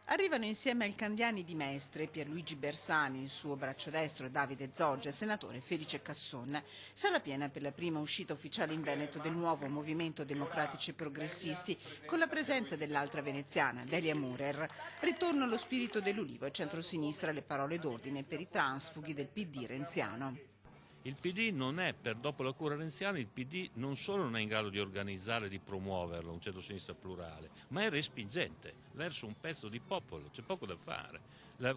Arrivano insieme al Candiani di Mestre, Pierluigi Bersani, il suo braccio destro Davide Zoggia, senatore Felice Casson. Sala piena per la prima uscita ufficiale in Veneto del nuovo Movimento Democratici e Progressisti, con la presenza dell'altra veneziana, Delia Murer. Ritorno allo spirito dell'Ulivo e centrosinistra le parole d'ordine per i transfughi del PD renziano. Il PD non è, dopo la cura renziana, il PD non solo non è in grado di organizzare e di promuoverlo, un centro-sinistra plurale, ma è respingente verso un pezzo di popolo, c'è poco da fare.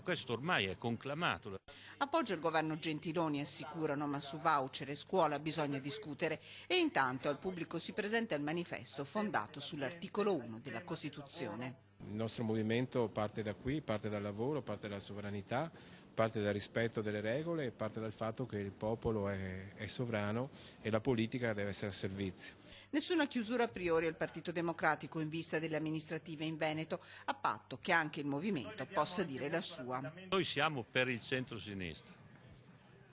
Questo ormai è conclamato. Appoggia il governo Gentiloni, assicurano, ma su voucher e scuola bisogna discutere e intanto al pubblico si presenta il manifesto fondato sull'articolo 1 della Costituzione. Il nostro movimento parte da qui, parte dal lavoro, parte dalla sovranità, parte dal rispetto delle regole e parte dal fatto che il popolo è sovrano e la politica deve essere a servizio. Nessuna chiusura a priori al Partito Democratico in vista delle amministrative in Veneto, a patto che anche il movimento possa dire la sua. Noi siamo per il centro-sinistra.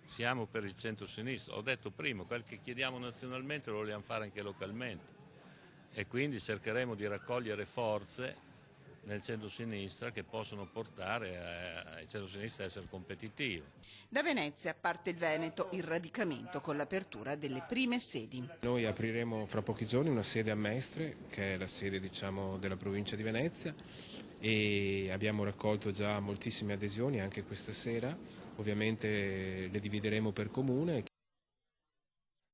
Siamo per il centro-sinistra. Ho detto prima, quel che chiediamo nazionalmente lo vogliamo fare anche localmente e quindi cercheremo di raccogliere forze nel centro-sinistra che possono portare al centro-sinistra a essere competitivo. Da Venezia parte il Veneto, il radicamento con l'apertura delle prime sedi. Noi apriremo fra pochi giorni una sede a Mestre, che è la sede della provincia di Venezia, e abbiamo raccolto già moltissime adesioni anche questa sera, ovviamente le divideremo per comune.